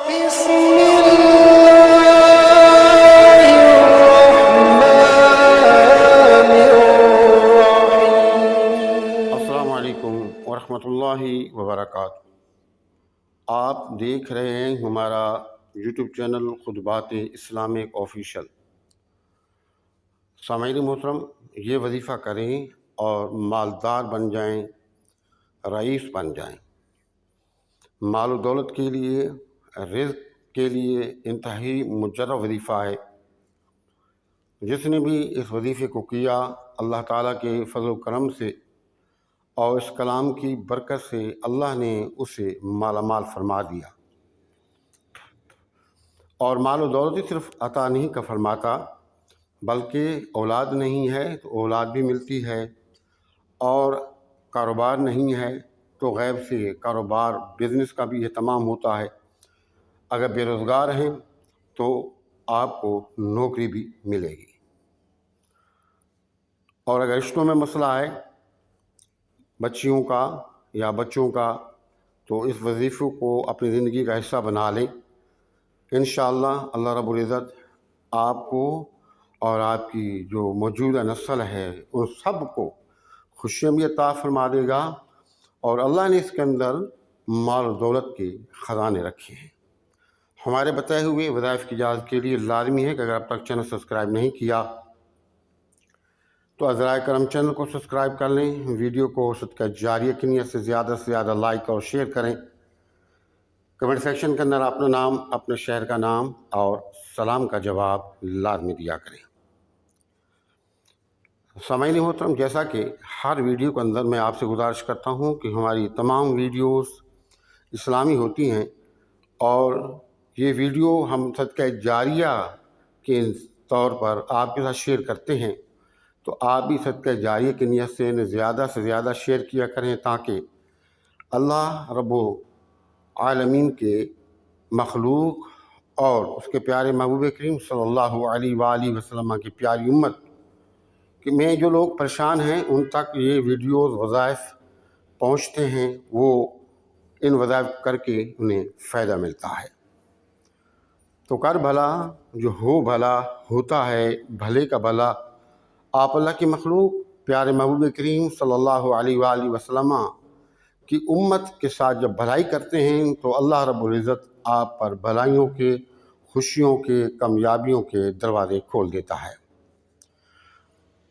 بسم الله الرحمن الرحيم۔ السلام علیکم ورحمۃ اللہ وبرکاتہ۔ آپ دیکھ رہے ہیں ہمارا یوٹیوب چینل خطبات اسلامک آفیشیل۔ سامعین محترم، یہ وظیفہ کریں اور مالدار بن جائیں، رئیس بن جائیں۔ مال و دولت کے لیے، رزق کے لیے انتہائی مجرب وظیفہ ہے۔ جس نے بھی اس وظیفے کو کیا، اللہ تعالیٰ کے فضل و کرم سے اور اس کلام کی برکت سے اللہ نے اسے مالا مال فرما دیا۔ اور مال و دولت صرف عطا نہیں کا فرماتا، بلکہ اولاد نہیں ہے تو اولاد بھی ملتی ہے، اور کاروبار نہیں ہے تو غیب سے کاروبار بزنس کا بھی اہتمام ہوتا ہے۔ اگر بے روزگار ہیں تو آپ کو نوکری بھی ملے گی، اور اگر رشتوں میں مسئلہ ہے بچیوں کا یا بچوں کا، تو اس وظیفے کو اپنی زندگی کا حصہ بنا لیں۔ انشاءاللہ اللہ رب العزت آپ کو اور آپ کی جو موجودہ نسل ہے ان سب کو خوشیاں بھی عطا فرما دے گا، اور اللہ نے اس کے اندر مال و دولت کے خزانے رکھے ہیں۔ ہمارے بتائے ہوئے وظائف کی اجازت کے لیے لازمی ہے کہ اگر اب تک چینل سبسکرائب نہیں کیا تو عذرائے کرم چینل کو سبسکرائب کر لیں، ویڈیو کو صدقہ جاریہ کی نیت سے زیادہ لائک اور شیئر کریں۔ کمنٹ سیکشن کے اندر اپنا نام، اپنے شہر کا نام اور سلام کا جواب لازمی دیا کریں۔ سامعین محترم، جیسا کہ ہر ویڈیو کے اندر میں آپ سے گزارش کرتا ہوں کہ ہماری تمام ویڈیوز اسلامی ہوتی ہیں، اور یہ ویڈیو ہم صدقہ جاریہ کے طور پر آپ کے ساتھ شیئر کرتے ہیں، تو آپ بھی صدقہ جاریہ کی نیت سے زیادہ شیئر کیا کریں، تاکہ اللہ رب العالمین کے مخلوق اور اس کے پیارے محبوب کریم صلی اللہ علیہ وآلہ وسلم کی پیاری امت کہ میں جو لوگ پریشان ہیں ان تک یہ ویڈیوز وظائف پہنچتے ہیں، وہ ان وظائف کر کے انہیں فائدہ ملتا ہے۔ تو کر بھلا جو ہو بھلا ہوتا ہے بھلے کا بھلا۔ آپ اللہ کی مخلوق پیارے محبوب کریم صلی اللہ علیہ وآلہ وسلم کی امت کے ساتھ جب بھلائی کرتے ہیں تو اللہ رب العزت آپ پر بھلائیوں کے، خوشیوں کے، کامیابیوں کے دروازے کھول دیتا ہے۔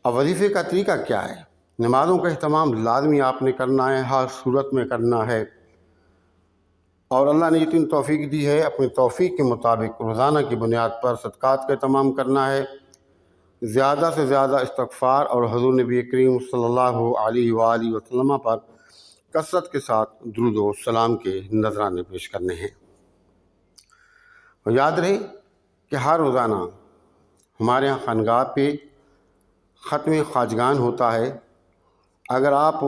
اب وظیفے کا طریقہ کیا ہے؟ نمازوں کا اہتمام لازمی آپ نے کرنا ہے، ہر صورت میں کرنا ہے، اور اللہ نے اتنی توفیق دی ہے، اپنی توفیق کے مطابق روزانہ کی بنیاد پر صدقات کا اہتمام کرنا ہے، زیادہ سے زیادہ استغفار اور حضور نبی کریم صلی اللہ علیہ وآلہ وسلم پر کثرت کے ساتھ درود و سلام کے نذرانے پیش کرنے ہیں۔ اور یاد رہے کہ ہر روزانہ ہمارے ہاں خانقاہ پہ ختم خواجگان ہوتا ہے۔ اگر آپ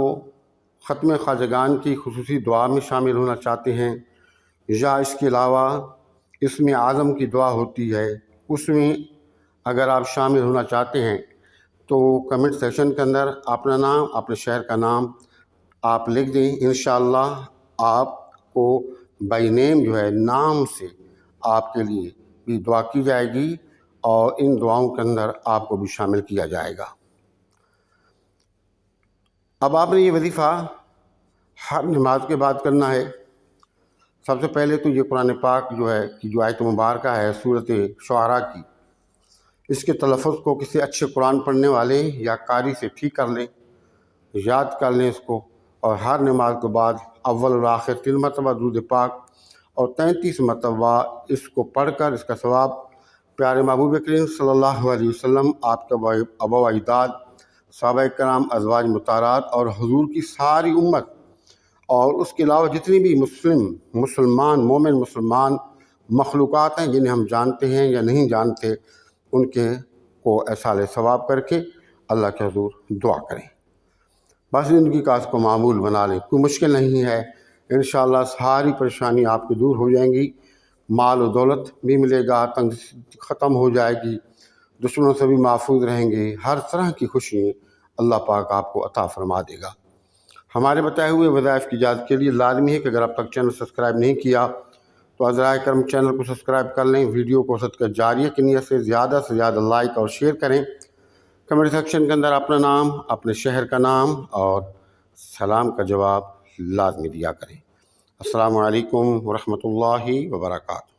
ختم خواجگان کی خصوصی دعا میں شامل ہونا چاہتے ہیں، یا اس کے علاوہ اسم اعظم کی دعا ہوتی ہے، اس میں اگر آپ شامل ہونا چاہتے ہیں تو کمنٹ سیکشن کے اندر اپنا نام، اپنے شہر کا نام آپ لکھ دیں۔ انشاءاللہ آپ کو بائی نیم جو ہے، نام سے آپ کے لیے بھی دعا کی جائے گی، اور ان دعاؤں کے اندر آپ کو بھی شامل کیا جائے گا۔ اب آپ نے یہ وظیفہ ہر نماز کے بعد کرنا ہے۔ سب سے پہلے تو یہ قرآن پاک جو ہے کہ جو آیت مبارکہ ہے سورۃ شعراء کی، اس کے تلفظ کو کسی اچھے قرآن پڑھنے والے یا قاری سے ٹھیک کر لیں، یاد کر لیں اس کو، اور ہر نماز کے بعد اول اور آخر 3 مرتبہ درود پاک اور 33 مرتبہ اس کو پڑھ کر اس کا ثواب پیارے محبوب کریم صلی اللہ علیہ وسلم، آپ کے آباء و اجداد، صحابہ کرام، ازواج مطہرات اور حضور کی ساری امت، اور اس کے علاوہ جتنی بھی مسلمان مومن مسلمان مخلوقات ہیں جنہیں ہم جانتے ہیں یا نہیں جانتے، ان کے کو ایصال ثواب کر کے اللہ کے حضور دعا کریں۔ بس زندگی کا اس کو معمول بنا لیں، کوئی مشکل نہیں ہے۔ انشاءاللہ ساری پریشانی آپ کی دور ہو جائیں گی، مال و دولت بھی ملے گا، تنگ ختم ہو جائے گی، دشمنوں سے بھی محفوظ رہیں گے، ہر طرح کی خوشی اللہ پاک آپ کو عطا فرما دے گا۔ ہمارے بتائے ہوئے وظائف کی اجازت کے لیے لازمی ہے کہ اگر اب تک چینل سبسکرائب نہیں کیا تو عذرائے کرم چینل کو سبسکرائب کر لیں، ویڈیو کو صدقہ جاریہ کی نیت سے زیادہ لائک اور شیئر کریں، کمنٹ سیکشن کے اندر اپنا نام، اپنے شہر کا نام اور سلام کا جواب لازمی دیا کریں۔ السلام علیکم ورحمۃ اللہ وبرکاتہ۔